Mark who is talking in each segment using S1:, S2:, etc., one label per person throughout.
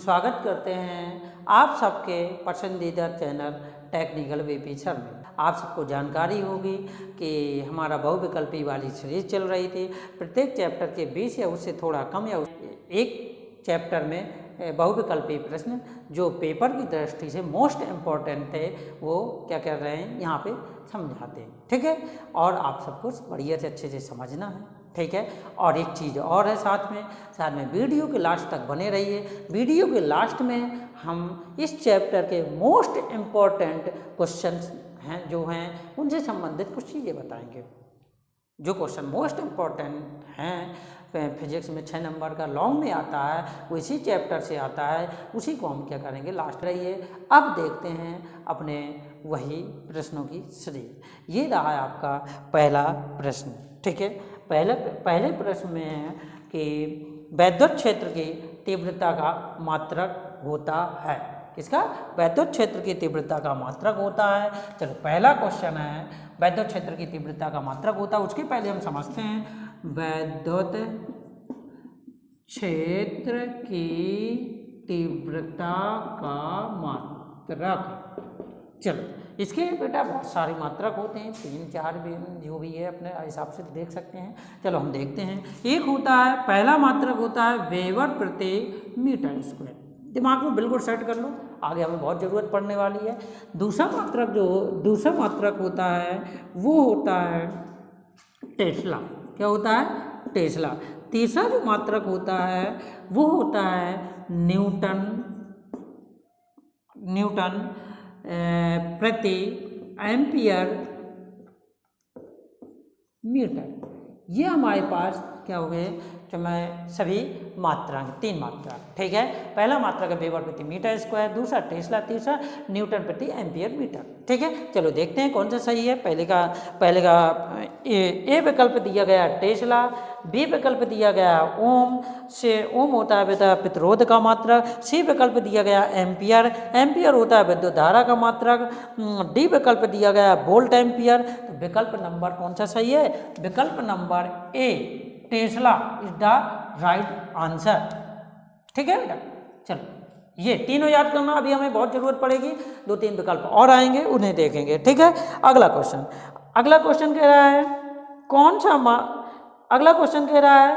S1: स्वागत करते हैं आप सबके पसंदीदा चैनल टेक्निकल वीपी सर में। आप सबको जानकारी होगी कि हमारा बहुविकल्पी वाली सीरीज चल रही थी। प्रत्येक चैप्टर के 20 या उससे थोड़ा कम या एक चैप्टर में बहुविकल्पी प्रश्न जो पेपर की दृष्टि से मोस्ट इम्पॉर्टेंट थे वो क्या कर रहे हैं यहाँ पे समझाते हैं, ठीक है। और आप सबको बढ़िया से अच्छे से समझना है, ठीक है। और एक चीज़ और है साथ में वीडियो के लास्ट तक बने रहिए। वीडियो के लास्ट में हम इस चैप्टर के मोस्ट इम्पॉर्टेंट क्वेश्चंस हैं जो हैं उनसे संबंधित कुछ चीज़ें बताएंगे। जो क्वेश्चन मोस्ट इम्पॉर्टेंट हैं फिजिक्स में 6 नंबर का लॉन्ग में आता है, वो इसी चैप्टर से आता है, उसी को हम क्या करेंगे लास्ट रहिए। अब देखते हैं अपने वही प्रश्नों की सीरीज। ये रहा है आपका पहला प्रश्न, ठीक है। पहले प्रश्न में है कि वैद्युत क्षेत्र की तीव्रता का मात्रक होता है। किसका? वैद्युत क्षेत्र की तीव्रता का मात्रक होता है। चलो पहला क्वेश्चन है वैद्युत क्षेत्र की तीव्रता का मात्रक होता है। उसके पहले हम समझते हैं वैद्युत क्षेत्र की तीव्रता का मात्रक। चलो इसके बेटा बहुत सारे मात्रक होते हैं, 3-4 भी जो भी है अपने हिसाब से देख सकते हैं। चलो हम देखते हैं। एक होता है, पहला मात्रक होता है वेबर प्रति मीटर स्क्वायर। दिमाग में बिल्कुल सेट कर लो, आगे हमें बहुत ज़रूरत पड़ने वाली है। दूसरा मात्रक होता है वो होता है टेस्ला। क्या होता है? टेस्ला। तीसरा जो मात्रक होता है वो होता है न्यूटन प्रति एम्पियर मीटर। ये हमारे पास क्या हो गए जो मैं सभी मात्राएं 3 मात्रा, ठीक है। पहला मात्रक है वेबर प्रति मीटर स्क्वायर, दूसरा टेस्ला, तीसरा न्यूटन प्रति एम्पियर मीटर, ठीक है। चलो देखते हैं कौन सा सही है। पहले का ए विकल्प दिया गया टेस्ला, बी विकल्प दिया गया ओम से, ओम होता है बेटा प्रतिरोध का मात्रक, सी विकल्प दिया गया एम्पियर होता है विद्युत धारा का मात्रक, डी विकल्प दिया गया वोल्ट एम्पियर। तो विकल्प नंबर कौन सा सही है? विकल्प number A Tesla is the right answer, ठीक है बेटा। चलो ये तीनों याद करना, अभी हमें बहुत जरूरत पड़ेगी। 2-3 विकल्प और आएंगे, उन्हें देखेंगे, ठीक है। अगला क्वेश्चन कह रहा है अगला क्वेश्चन कह रहा है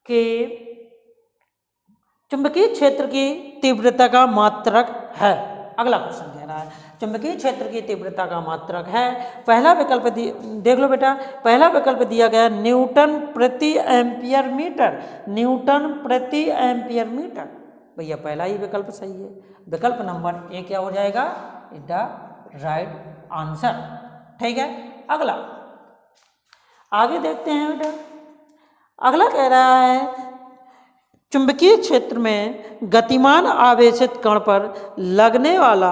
S1: कि चुंबकीय क्षेत्र की तीव्रता का मात्रक है। अगला क्वेश्चन कह रहा है चुंबकीय क्षेत्र की तीव्रता का मात्रक है। पहला विकल्प देख लो बेटा, पहला विकल्प दिया गया न्यूटन प्रति एम्पियर मीटर। न्यूटन प्रति एम्पियर मीटर, भैया पहला ही विकल्प सही है। विकल्प नंबर ए क्या हो जाएगा? इज द राइट आंसर, ठीक है। अगला आगे देखते हैं बेटा। अगला कह रहा है चुंबकीय क्षेत्र में गतिमान आवेशित कण पर लगने वाला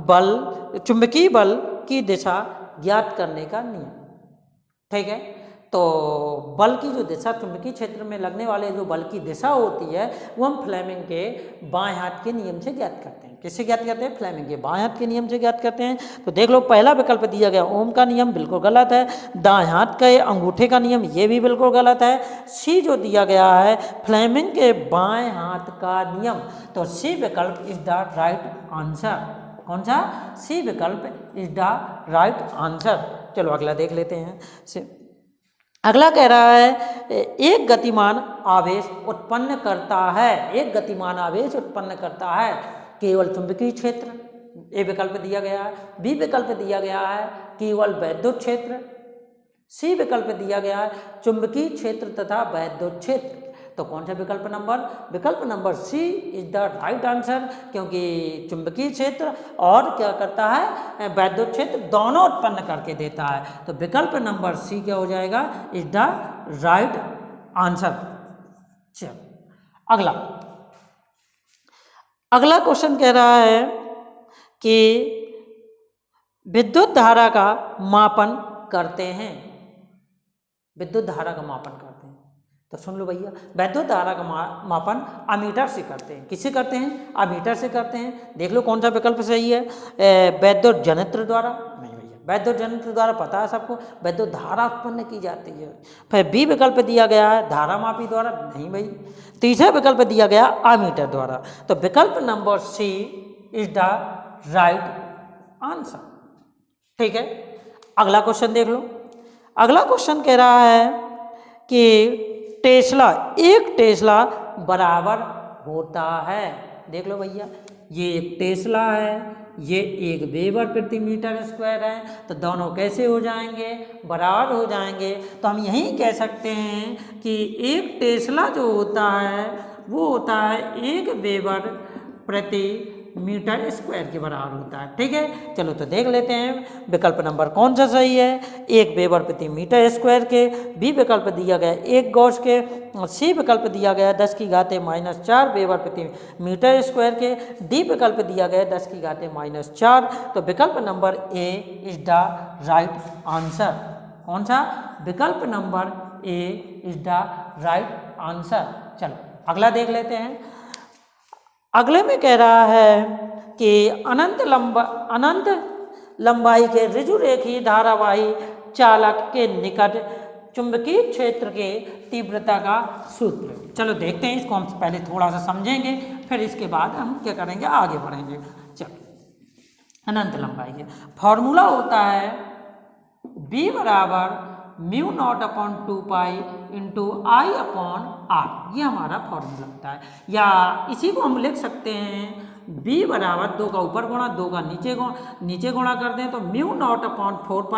S1: बल, चुंबकीय बल की दिशा ज्ञात करने का नियम, ठीक है। तो बल की जो दिशा, चुंबकीय क्षेत्र में लगने वाले जो बल की दिशा होती है वो हम फ्लेमिंग के बाएं हाथ के नियम से ज्ञात करते हैं। किससे ज्ञात करते हैं? फ्लेमिंग के बाएं हाथ के नियम से ज्ञात करते हैं। तो देख लो पहला विकल्प दिया गया ओम का नियम, बिल्कुल गलत है। दाएं हाथ के अंगूठे का नियम, ये भी बिल्कुल गलत है। सी जो दिया गया है फ्लेमिंग के बाएं हाथ का नियम, तो सी विकल्प इज द राइट आंसर। कौन सा? सी विकल्प इज द राइट आंसर। चलो अगला देख लेते हैं। अगला कह रहा है एक गतिमान आवेश उत्पन्न करता है, एक गतिमान आवेश उत्पन्न करता है केवल चुंबकीय क्षेत्र। ए विकल्प दिया गया है, बी विकल्प दिया गया है केवल वैद्युत क्षेत्र, सी विकल्प दिया गया है चुंबकीय क्षेत्र तथा वैद्युत क्षेत्र। तो कौन सा विकल्प number C is the right answer, क्योंकि चुंबकीय क्षेत्र और क्या करता है वैद्युत क्षेत्र दोनों उत्पन्न करके देता है। तो विकल्प नंबर सी क्या हो जाएगा? Is the right answer. चलो अगला क्वेश्चन कह रहा है कि विद्युत धारा का मापन करते हैं। विद्युत धारा का मापन करते हैं तो सुन लो भैया, वैद्युत धारा का मापन अमीटर से करते हैं। किससे करते हैं? अमीटर से करते हैं। देख लो कौन सा विकल्प सही है? वैद्युत जनित्र द्वारा नहीं भैया, वैद्युत जनरेटर द्वारा पता है सबको, वैद्युत धारा उत्पन्न की जाती है। फिर बी विकल्प दिया गया है धारा मापी द्वारा, नहीं भाई। तीसरा विकल्प दिया गया आमीटर द्वारा। तो विकल्प number C is the right answer. ठीक है, अगला क्वेश्चन देख लो। अगला क्वेश्चन कह रहा है कि टेस्ला, एक टेस्ला बराबर होता है, देख लो भैया, ये एक टेस्ला है, ये एक वेबर प्रति मीटर स्क्वायर है, तो दोनों कैसे हो जाएंगे, बराबर हो जाएंगे। तो हम यही कह सकते हैं कि एक टेस्ला जो होता है वो होता है एक वेबर प्रति मीटर स्क्वायर के बराबर होता है। ठीक है, चलो तो देख लेते हैं विकल्प नंबर कौन सा सही है। एक वेबर प्रति मीटर स्क्वायर के, बी विकल्प दिया गया एक गॉस के, सी विकल्प दिया गया 10⁻⁴ वेबर प्रति मीटर स्क्वायर के, डी विकल्प दिया गया 10⁻⁴। तो विकल्प number A is the right answer. कौन सा, विकल्प number A is the right answer. चलो अगला देख लेते हैं। अगले में कह रहा है कि अनंत लंबाई के ऋजुरेखी धारावाही चालक के निकट चुंबकीय क्षेत्र के तीव्रता का सूत्र। चलो देखते हैं, इसको हम पहले थोड़ा सा समझेंगे, फिर इसके बाद हम क्या करेंगे, आगे बढ़ेंगे। चलो अनंत लंबाई के फॉर्मूला होता है b बराबर μ0/2π इंटू I/r, ये हमारा फॉर्मूला होता है। या इसी को हम लिख सकते हैं b बराबर 2 का ऊपर गुणा 2 का नीचे गुणा कर दें तो μ0/4π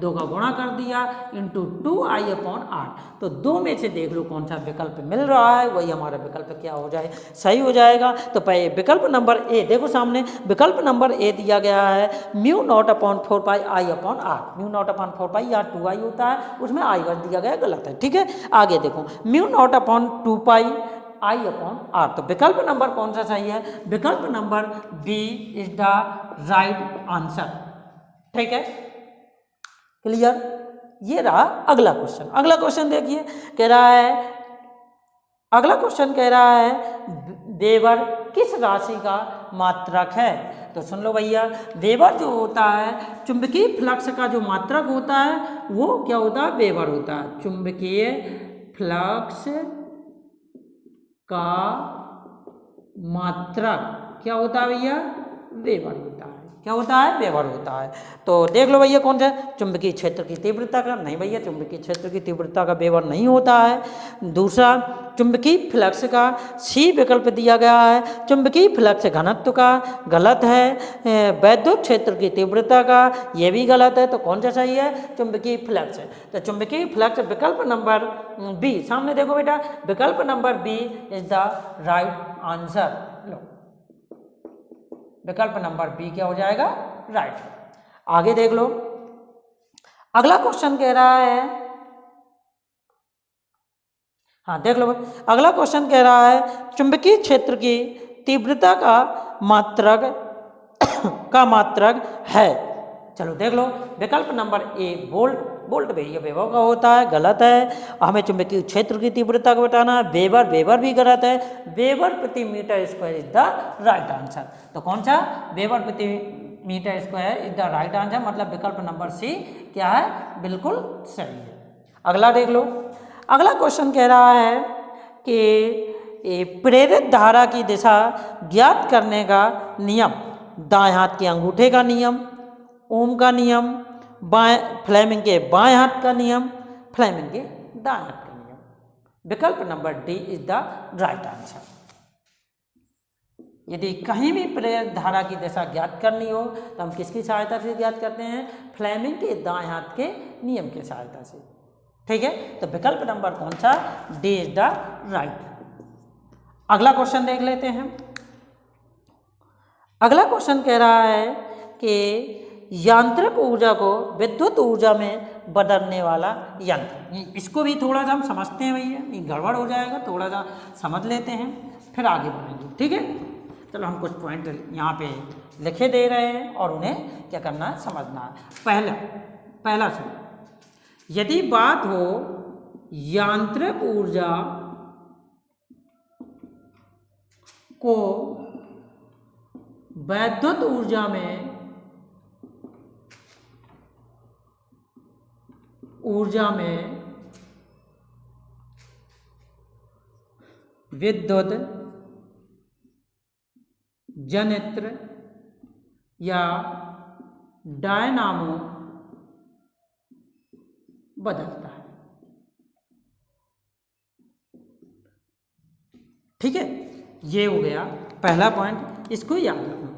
S1: 2 का गुणा कर दिया इंटू 2I/r। तो दो में से देख लो कौन सा विकल्प मिल रहा है, वही हमारा विकल्प क्या हो जाए, सही हो जाएगा। तो पहले विकल्प नंबर ए देखो सामने, विकल्प नंबर ए दिया गया है μ0/4π I/r। μ0/4π या 2I होता है, उसमें I दिया गया गलत है। ठीक है, आगे देखो μ0/2π I/r। तो विकल्प नंबर कौन सा सही है, विकल्प number B is the right answer. ठीक है, क्लियर। ये रहा अगला क्वेश्चन। अगला क्वेश्चन देखिए, कह रहा है, अगला क्वेश्चन कह रहा है वेबर किस राशि का मात्रक है। तो सुन लो भैया, वेबर जो होता है चुंबकीय फ्लक्स का जो मात्रक होता है वो क्या होता है, वेबर होता है। चुंबकीय फ्लक्स का मात्रक क्या होता है भैया, वेबर होता है। क्या होता है, वेबर होता है। तो देख लो भैया कौन सा, चुंबकीय क्षेत्र की तीव्रता का, नहीं भैया चुंबकीय क्षेत्र की तीव्रता का वेबर नहीं होता है। दूसरा चुंबकीय फ्लक्स का, सी विकल्प दिया गया है चुंबकीय फ्लक्स घनत्व का, गलत है। वैद्युत क्षेत्र की तीव्रता का, ये भी गलत है। तो कौन सा सही है, चुंबकीय फ्लक्स। तो चुंबकीय फ्लक्स विकल्प नंबर बी, सामने देखो बेटा, विकल्प number B is the right answer. लो विकल्प नंबर बी क्या हो जाएगा, राइट। आगे देख लो, अगला क्वेश्चन कह रहा है, हाँ देख लो, अगला क्वेश्चन कह रहा है चुंबकीय क्षेत्र की तीव्रता का मात्रक है। चलो देख लो, विकल्प नंबर ए वोल्ट भैया वेबर का होता है, गलत है। हमें चुंबकीय क्षेत्र की तीव्रता को बताना है, वेबर भी गलत है। वेबर प्रति metre square is the right answer. तो कौन सा, वेबर प्रति metre square is the right answer, मतलब विकल्प नंबर सी क्या है, बिल्कुल सही है। अगला देख लो, अगला क्वेश्चन कह रहा है कि प्रेरित धारा की दिशा ज्ञात करने का नियम, दाएं हाथ के अंगूठे का नियम, ओम का नियम, फ्लेमिंग के बाएं हाथ का नियम, फ्लेमिंग के दाएं हाथ का नियम। विकल्प number D is the right answer. यदि कहीं भी प्रेरित धारा की दिशा ज्ञात करनी हो तो हम किसकी सहायता से ज्ञात करते हैं, फ्लेमिंग के दाएं हाथ के नियम की सहायता से। ठीक है, तो विकल्प नंबर कौन सा, डी इज द राइट। अगला क्वेश्चन देख लेते हैं। अगला क्वेश्चन कह रहा है कि यांत्रिक ऊर्जा को विद्युत ऊर्जा में बदलने वाला यंत्र। इसको भी थोड़ा सा हम समझते हैं भैया, ये गड़बड़ हो जाएगा, थोड़ा सा समझ लेते हैं फिर आगे बढ़ेंगे। ठीक है, चलो हम कुछ पॉइंट यहाँ पे लिखे दे रहे हैं और उन्हें क्या करना है, समझना है। पहला सवाल, यदि बात हो यांत्रिक ऊर्जा को वैद्युत ऊर्जा में ऊर्जा में विद्युत जनित्र या डायनामो बदलता है। ठीक है, ये हो गया पहला पॉइंट, इसको याद रखना।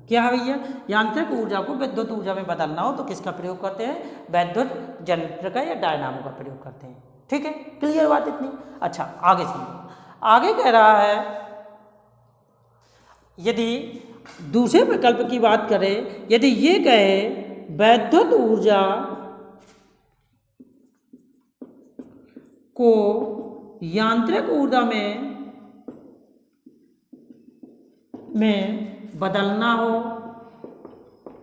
S1: क्या है भैया, यांत्रिक ऊर्जा को विद्युत ऊर्जा में बदलना हो तो किसका प्रयोग करते हैं, विद्युत जनित्र का या डायनामो का प्रयोग करते हैं। ठीक है, क्लियर बात इतनी। अच्छा आगे सुनिए, आगे कह रहा है यदि दूसरे विकल्प की बात करें, यदि ये कहे विद्युत ऊर्जा को यांत्रिक ऊर्जा में बदलना हो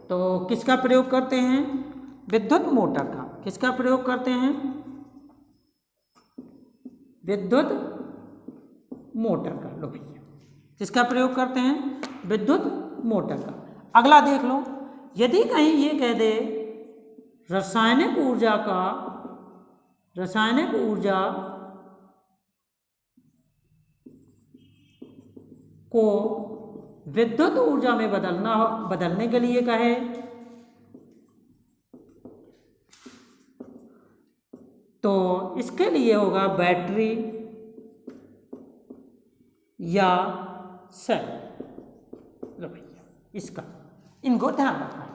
S1: तो किसका प्रयोग करते हैं, विद्युत मोटर का। किसका प्रयोग करते हैं, विद्युत मोटर का। लो भैया, किसका प्रयोग करते हैं, विद्युत मोटर का। अगला देख लो, यदि कहीं ये कह दे रासायनिक ऊर्जा को विद्युत ऊर्जा में बदलने के लिए कहे तो इसके लिए होगा बैटरी या सेल। लो भैया, इसका इनको ध्यान रखना है।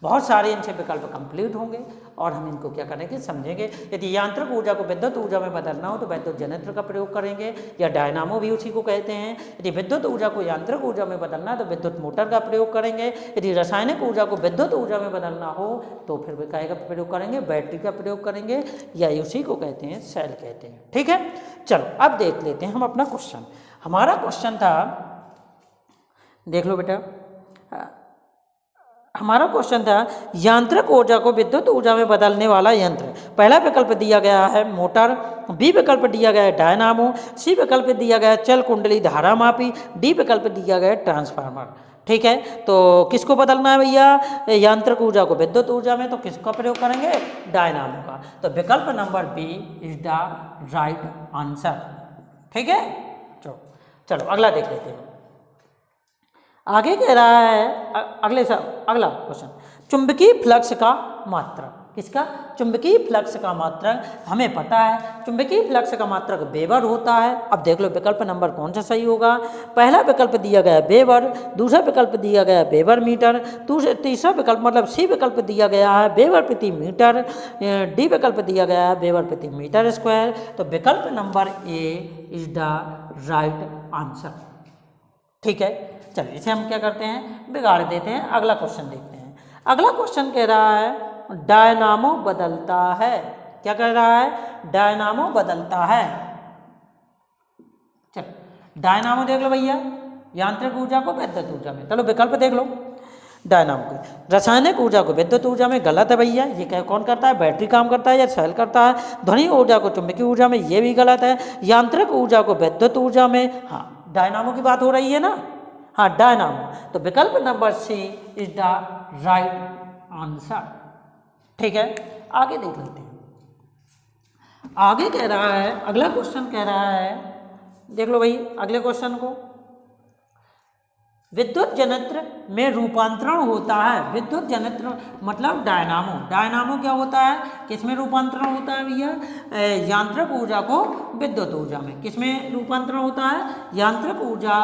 S1: बहुत सारे इनसे विकल्प कंप्लीट होंगे और हम इनको क्या करेंगे, समझेंगे। यदि यांत्रिक ऊर्जा को विद्युत ऊर्जा में बदलना हो तो विद्युत जनित्र का प्रयोग करेंगे या डायनामो भी उसी को कहते हैं। यदि विद्युत ऊर्जा को यांत्रिक ऊर्जा में बदलना है तो विद्युत मोटर का प्रयोग करेंगे। यदि रासायनिक ऊर्जा को विद्युत ऊर्जा में बदलना हो तो फिर काय का प्रयोग करेंगे, बैटरी का प्रयोग करेंगे या उसी को कहते हैं सेल कहते हैं। ठीक है, चलो अब देख लेते हैं हम अपना क्वेश्चन। हमारा क्वेश्चन था, देख लो बेटा, हमारा क्वेश्चन था यांत्रिक ऊर्जा को विद्युत ऊर्जा में बदलने वाला यंत्र। पहला विकल्प दिया गया है मोटर, बी विकल्प दिया गया है डायनामो, सी विकल्प दिया गया है चल कुंडली धारा मापी, डी विकल्प दिया गया है ट्रांसफार्मर। ठीक है, तो किसको बदलना है भैया, यांत्रिक ऊर्जा को विद्युत ऊर्जा में, तो किसका प्रयोग करेंगे, डायनामो का। तो विकल्प number B is the right answer. ठीक है, चलो अगला देख लेते हैं। आगे कह रहा है अगला क्वेश्चन, चुंबकीय फ्लक्स का मात्रक। किसका, चुंबकीय फ्लक्स का मात्रक। हमें पता है चुंबकीय फ्लक्स का मात्रक वेबर होता है। अब देख लो विकल्प नंबर कौन सा सही होगा। पहला विकल्प दिया गया है वेबर, दूसरा विकल्प दिया गया है वेबर मीटर, तीसरा विकल्प मतलब सी विकल्प दिया गया है वेबर प्रति मीटर, डी विकल्प दिया गया है वेबर प्रति मीटर स्क्वायर। तो विकल्प number A is the right answer. ठीक है, चलिए इसे हम क्या करते हैं, बिगाड़ देते हैं। अगला क्वेश्चन देखते हैं। अगला क्वेश्चन कह रहा है डायनामो बदलता है। क्या कह रहा है, डायनामो बदलता है। चलो डायनामो देख लो भैया, यांत्रिक ऊर्जा को विद्युत ऊर्जा में। चलो विकल्प देख लो, डायनामो को रासायनिक ऊर्जा को विद्युत ऊर्जा में, गलत है भैया। ये क्या कौन करता है, बैटरी काम करता है या सेल करता है। ध्वनि ऊर्जा को चुंबकीय ऊर्जा में, ये भी गलत है। यांत्रिक ऊर्जा को विद्युत ऊर्जा में, हाँ डायनामो की बात हो रही है ना, हाँ डायनामो। तो विकल्प number C is the right answer. ठीक है, आगे देख लेते हैं। आगे कह रहा है, अगला क्वेश्चन कह रहा है, देख लो भाई अगले क्वेश्चन को, विद्युत जनित्र में रूपांतरण होता है। विद्युत जनित्र मतलब डायनामो। डायनामो क्या होता है, किसमें रूपांतरण होता है भैया, यांत्रिक ऊर्जा को विद्युत ऊर्जा में। किसमें रूपांतरण होता है, यांत्रिक ऊर्जा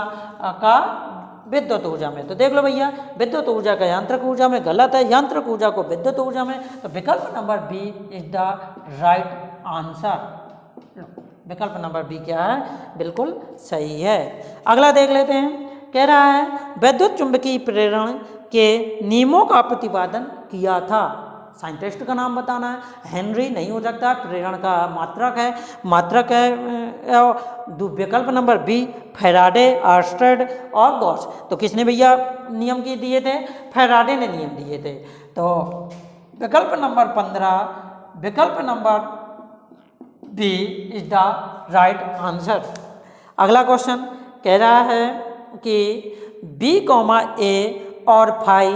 S1: का विद्युत ऊर्जा में। तो देख लो भैया, विद्युत ऊर्जा का यांत्रिक ऊर्जा में, गलत है। यांत्रिक ऊर्जा को विद्युत ऊर्जा में। तो विकल्प number B is the right answer. विकल्प नंबर बी क्या है, बिल्कुल सही है। अगला देख लेते हैं। कह रहा है विद्युत चुंबकीय प्रेरण के नियमों का प्रतिपादन किया था। साइंटिस्ट का नाम बताना है। हेनरी नहीं हो सकता, प्रेरण का मात्रक है। विकल्प नंबर बी फैराडे, आर्मस्ट्रांग और गॉस। तो किसने भैया नियम के दिए थे, फैराडे ने नियम दिए थे। तो विकल्प नंबर 15, विकल्प number B is the right answer. अगला क्वेश्चन कह रहा है कि बी, ए और फाई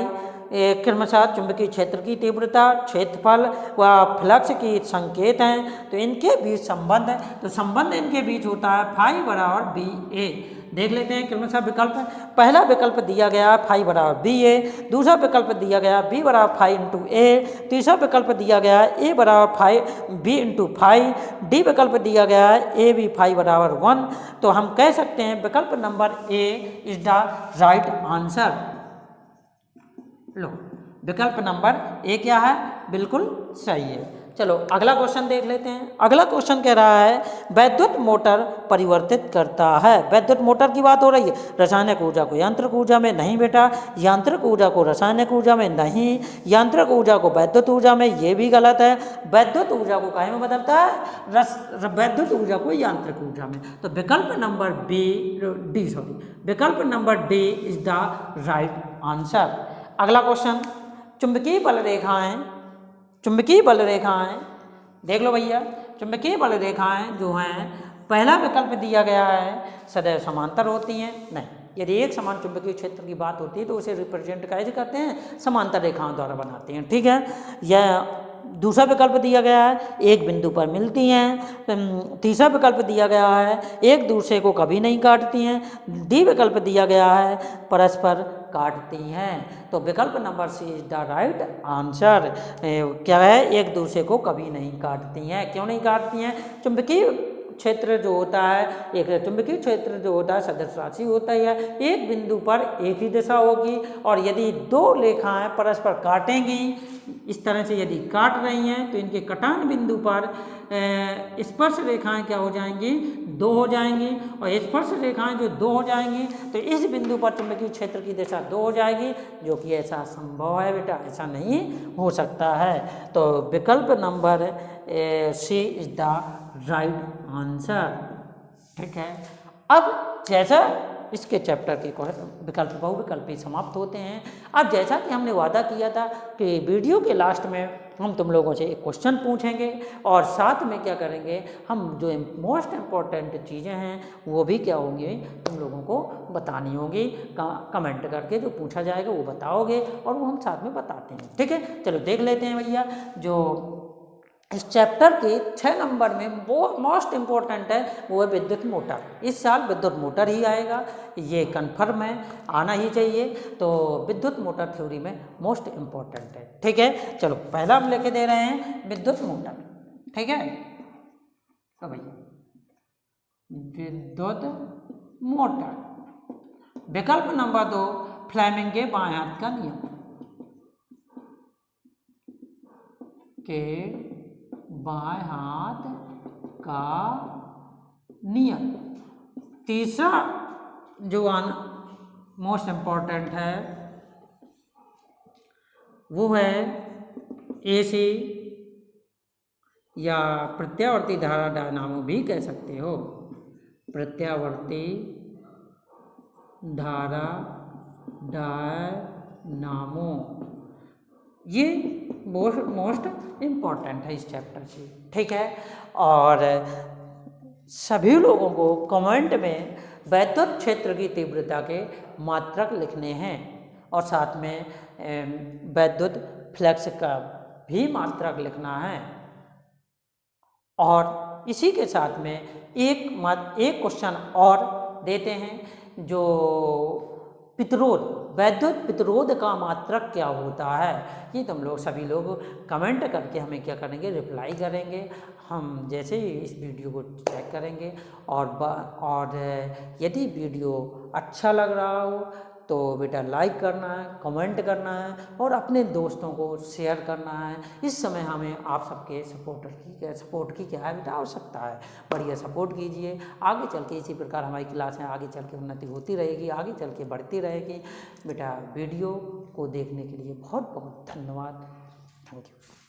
S1: क्रमशः चुंबकीय क्षेत्र की तीव्रता, क्षेत्रफल व फ्लक्स की संकेत हैं। तो इनके बीच संबंध है, तो संबंध इनके बीच होता है फाई बराबर बी ए। देख लेते हैं क्रमशः विकल्प। पहला विकल्प दिया गया फाई बराबर बी ए, दूसरा विकल्प दिया गया बी बराबर फाई इंटू ए, तीसरा विकल्प दिया गया ए बराबर phi B into phi, D विकल्प दिया गया है ए बी फाई बराबर 1। तो हम कह सकते हैं विकल्प number A is the right answer. लो, विकल्प नंबर ए क्या है, बिल्कुल सही है। चलो अगला क्वेश्चन देख लेते हैं। अगला क्वेश्चन कह रहा है वैद्युत मोटर परिवर्तित करता है। वैद्युत मोटर की बात हो रही है, रासायनिक ऊर्जा को यांत्रिक ऊर्जा में नहीं बेटा, यांत्रिक ऊर्जा को रासायनिक ऊर्जा में नहीं, यांत्रिक ऊर्जा को वैद्युत ऊर्जा में, ये भी गलत है। वैद्युत ऊर्जा को काहे में बदलता है, वैद्युत ऊर्जा को यांत्रिक ऊर्जा में। तो विकल्प नंबर विकल्प number D is the right answer. अगला क्वेश्चन, चुंबकीय बल रेखाएं, चुंबकीय बल रेखाएं देख लो भैया। चुंबकीय बल रेखाएं जो हैं, पहला विकल्प दिया गया है सदैव समांतर होती हैं। नहीं, यदि एक समान चुंबकीय क्षेत्र की बात होती है तो उसे रिप्रेजेंट कैसे करते हैं, समांतर रेखाओं द्वारा बनाते हैं, ठीक है। यह दूसरा विकल्प दिया गया है एक बिंदु पर मिलती हैं। तीसरा विकल्प दिया गया है एक दूसरे को कभी नहीं काटती हैं। डी विकल्प दिया गया है परस्पर काटती हैं। तो विकल्प number C is the right answer. क्या है, एक दूसरे को कभी नहीं काटती हैं। क्यों नहीं काटती हैं, चुंबकीय क्षेत्र जो होता है, एक चुंबकीय क्षेत्र जो होता है सदिश राशि होता है, एक बिंदु पर एक ही दिशा होगी। और यदि दो रेखाएं परस्पर काटेंगी, इस तरह से यदि काट रही हैं तो इनके कटान बिंदु पर स्पर्श रेखाएं क्या हो जाएंगी, दो हो जाएंगी। और स्पर्श रेखाएं जो दो हो जाएंगी तो इस बिंदु पर चुंबकीय क्षेत्र की दिशा दो हो जाएगी, जो कि ऐसा संभव है बेटा, ऐसा नहीं हो सकता है। तो विकल्प number C is the right answer, ठीक है। अब जैसा इसके चैप्टर के विकल्प बहुविकल्पी समाप्त होते हैं। अब जैसा कि हमने वादा किया था कि वीडियो के लास्ट में हम तुम लोगों से एक क्वेश्चन पूछेंगे और साथ में क्या करेंगे, हम जो मोस्ट इम्पॉर्टेंट चीज़ें हैं वो भी क्या होंगी, तुम लोगों को बतानी होगी। कमेंट करके जो पूछा जाएगा वो बताओगे और वो हम साथ में बताते हैं, ठीक है। चलो देख लेते हैं भैया, जो इस चैप्टर के 6 नंबर में वो मोस्ट इम्पोर्टेंट है वो है विद्युत मोटर। इस साल विद्युत मोटर ही आएगा, ये कन्फर्म है, आना ही चाहिए। तो विद्युत मोटर थ्योरी में मोस्ट इम्पोर्टेंट है, ठीक है। चलो पहला हम लेके दे रहे हैं विद्युत मोटर, ठीक है। तो भैया विद्युत मोटर, विकल्प नंबर 2 फ्लेमिंग के बाएं हाथ का नियम के बाएं हाथ का नियम। तीसरा जो मोस्ट इम्पॉर्टेंट है वो है एसी या प्रत्यावर्ती धारा डायनामो भी कह सकते हो, प्रत्यावर्ती धारा डायनामो, ये मोस्ट इम्पॉर्टेंट है इस चैप्टर से, ठीक है। और सभी लोगों को कमेंट में वैद्युत क्षेत्र की तीव्रता के मात्रक लिखने हैं और साथ में वैद्युत फ्लक्स का भी मात्रक लिखना है। और इसी के साथ में एक क्वेश्चन और देते हैं, जो प्रतिरोध, वैद्युत प्रतिरोध का मात्रक क्या होता है, ये तुम लोग सभी लोग कमेंट करके हमें क्या करेंगे, रिप्लाई करेंगे। हम जैसे ही इस वीडियो को चेक करेंगे और यदि वीडियो अच्छा लग रहा हो तो बेटा लाइक करना है, कमेंट करना है और अपने दोस्तों को शेयर करना है। इस समय हमें आप सबके सपोर्ट की क्या है बेटा, आवश्यकता है। बढ़िया सपोर्ट कीजिए, आगे चल के इसी प्रकार हमारी क्लासें आगे चल के उन्नति होती रहेगी, आगे चल के बढ़ती रहेगी। बेटा वीडियो को देखने के लिए बहुत बहुत धन्यवाद, थैंक यू।